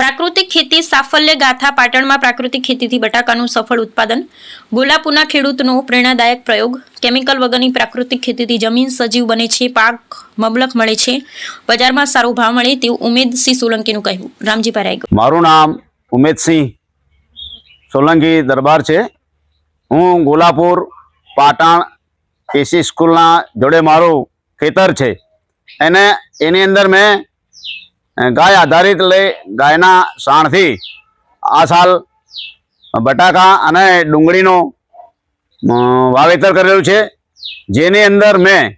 પ્રાકૃતિક ખેતી સાફલ્ય ગાથા પાટણમાં પ્રાકૃતિક ખેતીથી બટાકાનું સફળ ઉત્પાદન. ગોલાપુરના ખેડૂતનો પ્રેરણાદાયક પ્રયોગ. કેમિકલ વગરની પ્રાકૃતિક ખેતીથી જમીન સજીવ બને છે, પાક મબલખ મળે છે, બજારમાં સારો ભાવ મળે તેવું ઉમેદસિંહ સોલંકીનું કહેવું. રામજી પારાઈ. મારું નામ ઉમેદસિંહ સોલંકી દરબાર છે. હું ગોલાપુર પાટણ કેસી સ્કૂલના જોડે મારું ખેતર છે. એની અંદર મેં ગાય આધારિત ગાયના સાણથી આ સાલ બટાકા અને ડુંગળીનું વાવેતર કરેલું છે, જેની અંદર મેં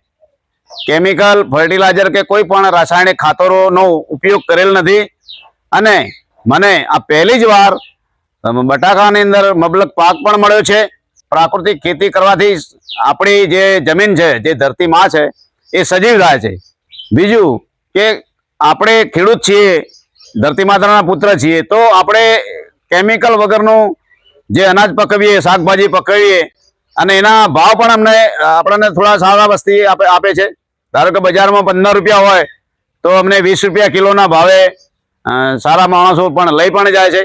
કેમિકલ ફર્ટિલાઇઝર કે કોઈ પણ રાસાયણિક ખાતરોનો ઉપયોગ કરેલ નથી. અને મને આ પહેલી જ વાર બટાકાની અંદર મબલક પાક પણ મળ્યો છે. પ્રાકૃતિક ખેતી કરવાથી આપણી જે જમીન છે, જે ધરતી માં છે, એ સજીવ થાય છે. બીજું કે આપણે ખેડૂત છીએ, ધરતી માતાના પુત્ર છીએ, તો આપણે કેમિકલ વગરનું જે અનાજ પકવીએ, શાકભાજી પકવીએ અને એના ભાવ પણ આપણને થોડા સારા વસ્તી આપે છે. ધારો કે બજારમાં 15 રૂપિયા હોય તો અમને 20 રૂપિયા કિલોના ભાવે સારા માણસો પણ લઈ પણ જાય છે.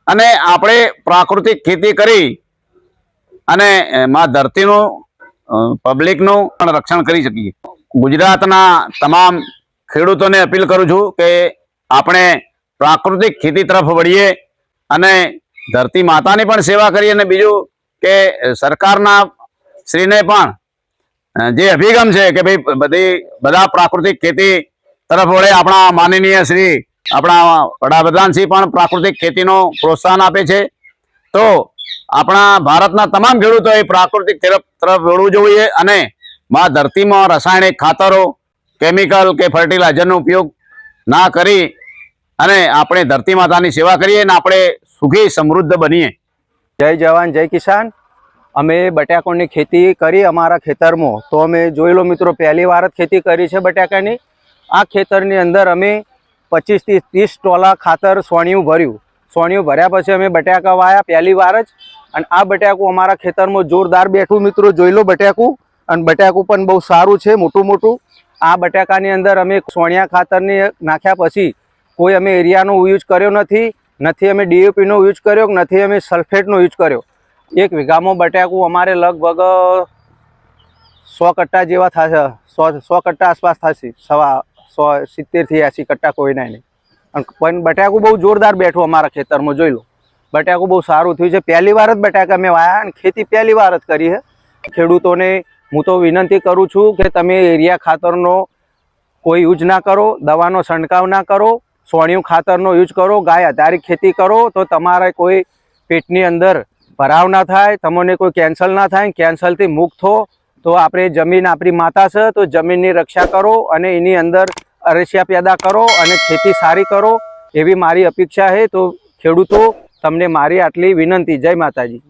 અને આપણે પ્રાકૃતિક ખેતી કરી અને માં ધરતીનું પબ્લિકનું પણ રક્ષણ કરી શકીએ. ગુજરાતના તમામ ખેડૂતોને અપીલ કરું છું કે આપણે પ્રાકૃતિક ખેતી તરફ વળીએ અને ધરતી માતાની પણ સેવા કરીએ. અને બીજું કે સરકારના શ્રીને પણ જે અભિગમ છે કે ભાઈ બધા પ્રાકૃતિક ખેતી તરફ વળે. આપણા માનનીય શ્રી આપણા વડાપ્રધાનશ્રી પણ પ્રાકૃતિક ખેતીનો પ્રોત્સાહન આપે છે. તો આપણા ભારતના તમામ ખેડૂતોએ પ્રાકૃતિક તરફ વળવું જોઈએ અને માં ધરતીમાં રાસાયણિક ખાતરો, કેમિકલ કે ફર્ટિલાઇઝરનો ઉપયોગ ના કરી અને આપણે ધરતી માતાની સેવા કરીએ અને આપણે સુખી સમૃદ્ધ બનીએ. જય જવાન જય કિસાન. અમે બટાકાની ખેતી કરી અમારા ખેતરમાં. તો અમે જોઈ લો મિત્રો, પહેલી વાર જ ખેતી કરી છે બટાકાની. આ ખેતરની અંદર અમે 25 થી 30 ટોલા ખાતર સોણિયું ભર્યું. સોણિયું ભર્યા પછી અમે બટાકા વાયા પહેલી વાર જ. અને આ બટાકું અમારા ખેતરમાં જોરદાર બેઠું. મિત્રો જોઈ લો બટાકું. અને બટાકું પણ બહુ સારું છે, મોટું મોટું. આ બટાકાની અંદર અમે સોણિયા ખાતરની નાખ્યા પછી કોઈ અમે એરિયાનો યુઝ કર્યો નથી અમે ડીએપીનો યુઝ કર્યો, નથી અમે સલ્ફેટનો યુઝ કર્યો. 1 વીઘામાં બટાકું અમારે લગભગ 100 કટ્ટા જેવા થશે. 100 કટ્ટા આસપાસ થશે. 70 થી 80 કટ્ટા કોઈ નહીં. પણ બટાકું બહુ જોરદાર બેઠું અમારા ખેતરમાં. જોઈ લો, બટાકું બહુ સારું થયું છે. પહેલી વાર જ બટાકા મેં વાયા અને ખેતી પહેલી વાર જ કરી છે. ખેડૂતોને હું તો વિનંતી કરું છું કે તમે એરિયા ખાતરનો કોઈ યુઝ ના કરો, દવાનો છંટકાવ ના કરો, સોણિયું ખાતરનો યુઝ કરો, ગાય આધારિત ખેતી કરો. તો તમારે કોઈ પેટની અંદર ભરાવ ના થાય, તમને કોઈ કેન્સર ના થાય. કેન્સરથી મુક્ત થો. તો આપણે જમીન આપણી માતા છે, તો જમીનની રક્ષા કરો અને એની અંદર અરસિયા પેદા કરો અને ખેતી સારી કરો, એવી મારી અપેક્ષા છે. તો ખેડૂતો, તમને મારી આટલી વિનંતી. જય માતાજી.